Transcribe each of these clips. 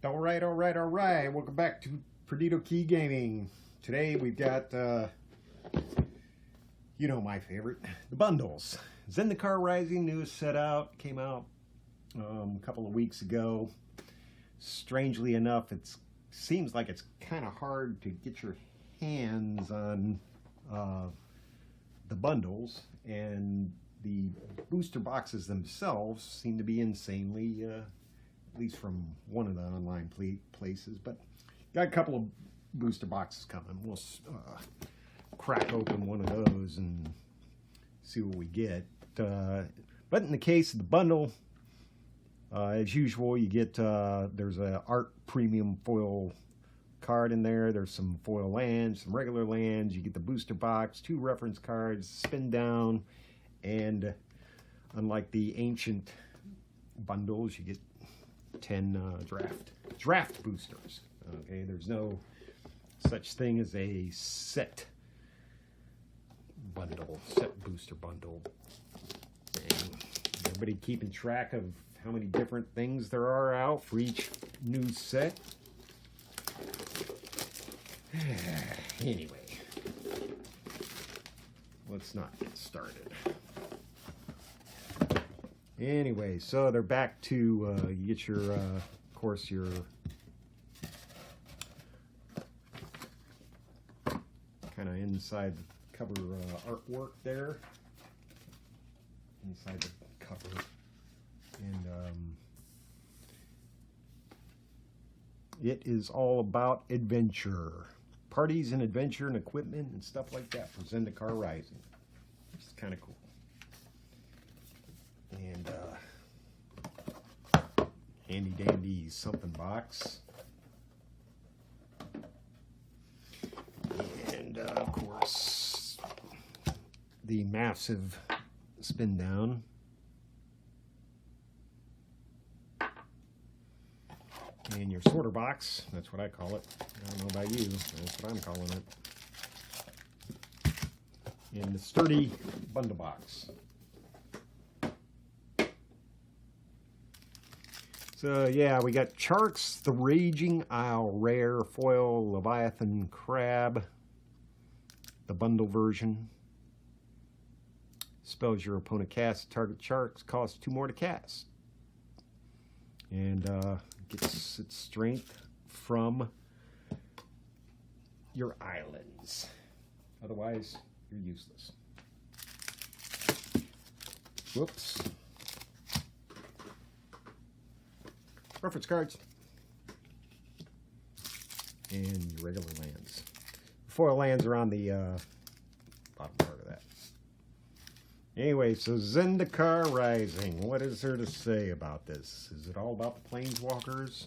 All right, all right, all right. Welcome back to Perdido Key Gaming. Today we've got, my favorite, the bundles. Zendikar Rising news set out, came out a couple of weeks ago. Strangely enough, it seems like it's kind of hard to get your hands on the bundles, and the booster boxes themselves seem to be insanely at least from one of the online places. But got a couple of booster boxes coming. We'll crack open one of those and see what we get. But in the case of the bundle, as usual, you get there's a art premium foil card in there. There's some foil lands, some regular lands. You get the booster box, 2 reference cards, spin down, and unlike the ancient bundles, you get 10 draft boosters. Okay, there's no such thing as a set booster bundle. And everybody keeping track of how many different things there are out for each new set. Anyway, let's not get started. Anyway, so they're back to, you get your, of course, your kind of inside the cover artwork there. Inside the cover. And it is all about adventure. Parties and adventure and equipment and stuff like that for Zendikar Rising. Which is kind of cool. And handy dandy something box. And of course, the massive spin down. And your sorter box, that's what I call it. I don't know about you, that's what I'm calling it. And the sturdy bundle box. So yeah, we got Charks, the Raging Isle Rare Foil Leviathan Crab, the bundle version. Spells your opponent casts target Charks, costs 2 more to cast. And gets its strength from your islands. Otherwise, you're useless. Whoops. Reference cards. And your regular lands. The foil lands are on the bottom part of that. Anyway, so Zendikar Rising. What is there to say about this? Is it all about the planeswalkers?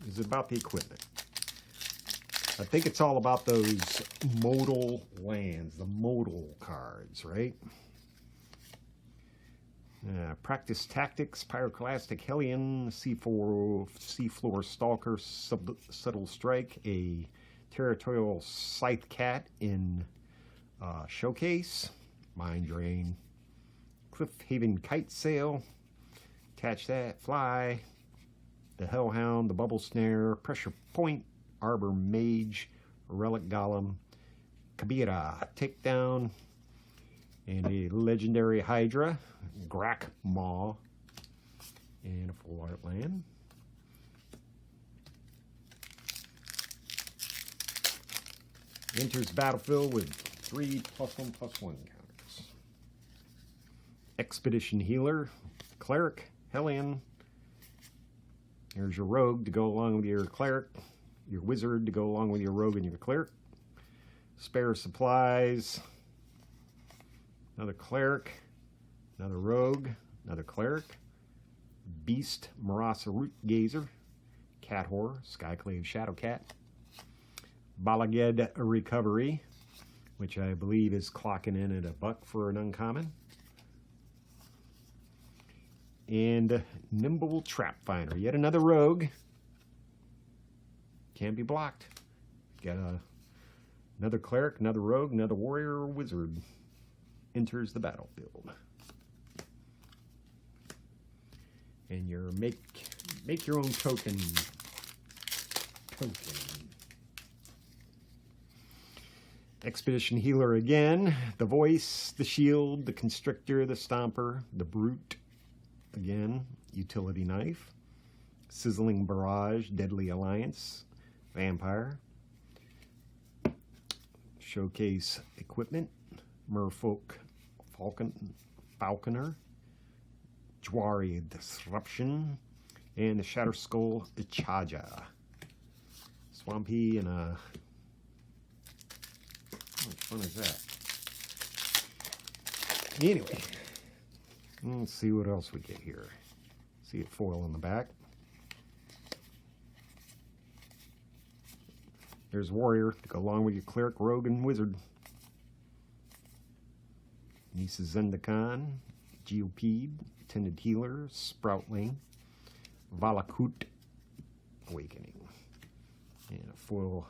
Is it about the equipment? I think it's all about those modal lands, the modal cards, right? Practice Tactics, Pyroclastic Hellion, Seafloor Stalker, Subtle Strike, a Territorial Scythe Cat in Showcase, Mind Drain, Cliffhaven Kite Sail, attach that, Fly, the Hellhound, the Bubble Snare, Pressure Point, Arbor Mage, Relic Golem, Kabira, Takedown, and a legendary Hydra, Grak Maw, and a full art land. Enters battlefield with 3 +1/+1 counters. Expedition Healer, Cleric, Hellion. There's your Rogue to go along with your Cleric, your Wizard to go along with your Rogue and your Cleric. Spare Supplies. Another Cleric, another Rogue, another Cleric, Beast, Marasa Root Gazer, Cat Horror, Skyclave Shadowcat, Balaged Recovery, which I believe is clocking in at $1 for an uncommon, and Nimble Trap Finder, yet another Rogue, can't be blocked. Got another Cleric, another Rogue, another Warrior or Wizard. Enters the battlefield. And your make your own token token. Expedition Healer again. The Voice, the Shield, the Constrictor, the Stomper, the Brute again. Utility Knife. Sizzling Barrage, Deadly Alliance, Vampire. Showcase Equipment, Merfolk Falconer, Jwari Disruption, and the Shatter Skull Ichaja. Swampy and a... How much fun is that? Anyway, let's see what else we get here. See a foil on the back. There's Warrior to go along with your Cleric, Rogue, and Wizard. Nisa Zendikar, Geopede, Tended Healer, Sproutling, Valakut, Awakening. And a foil.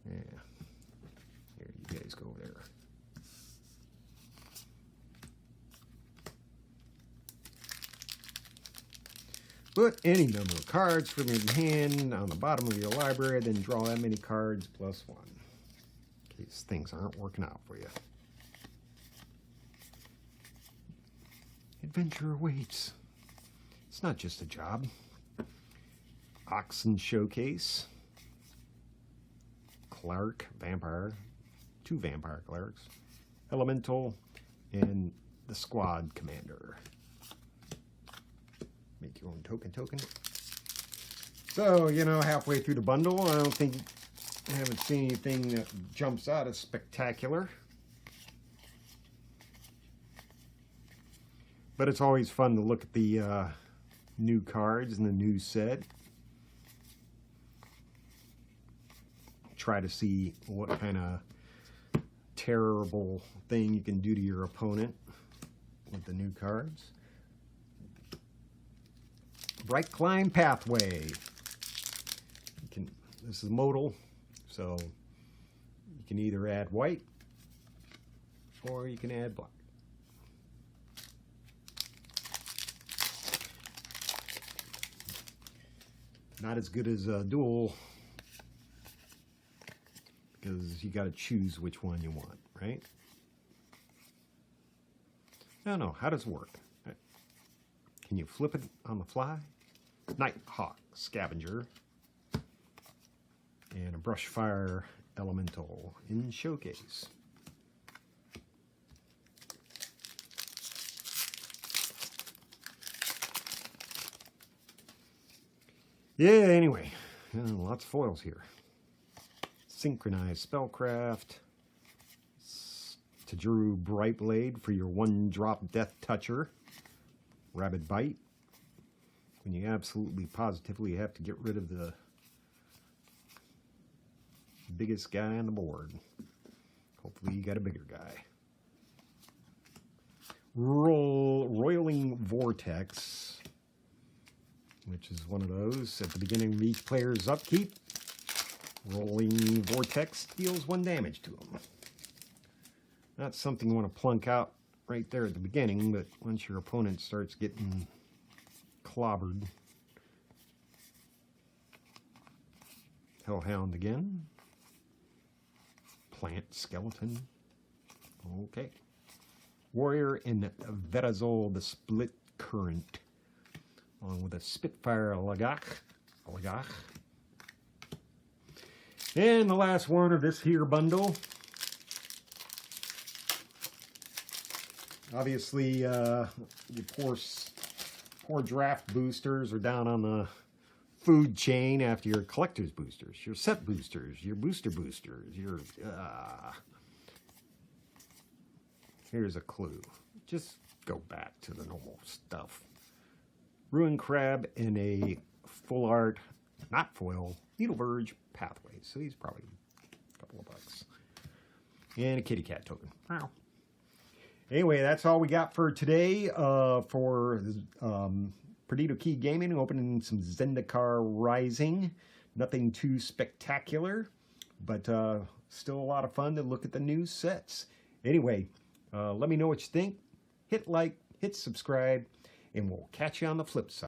Yeah. Here, you guys go over there. Put any number of cards from your hand on the bottom of your library, then draw that many cards plus one. In case things aren't working out for you. Adventure awaits. It's not just a job. Oxen Showcase. Cleric, Vampire. 2 Vampire Clerics. Elemental. And the Squad Commander. Make your own token. So, you know, halfway through the bundle, I haven't seen anything that jumps out as spectacular. But it's always fun to look at the new cards and the new set. Try to see what kind of terrible thing you can do to your opponent with the new cards. Bright Climb Pathway. This is modal, so you can either add white or you can add black. Not as good as dual, because you got to choose which one you want, right? No, how does it work? Can you flip it on the fly? Nighthawk Scavenger and a Brushfire Elemental in Showcase. Yeah, anyway, lots of foils here. Synchronized Spellcraft. Tajuru Brightblade for your 1-drop Death Toucher. Rabid Bite. When you absolutely positively have to get rid of the biggest guy on the board. Hopefully you got a bigger guy. Roiling Vortex, which is one of those at the beginning of each player's upkeep. Rolling Vortex deals 1 damage to them. Not something you want to plunk out right there at the beginning, but once your opponent starts getting clobbered. Hellhound again. Plant Skeleton. Okay. Warrior and Verazol, the Split Current. Along with a Spitfire Lagach. And the last one of this here bundle. Obviously, your poor draft boosters are down on the food chain after your collector's boosters, your set boosters, your booster boosters, your... Here's a clue. Just go back to the normal stuff. Ruin Crab in a full art, not foil, Needle Verge Pathway. So these probably a couple of bucks. And a kitty cat token. Wow. Anyway, that's all we got for today for Perdido Key Gaming, opening some Zendikar Rising. Nothing too spectacular, but still a lot of fun to look at the new sets. Anyway, let me know what you think. Hit like, hit subscribe, and we'll catch you on the flip side.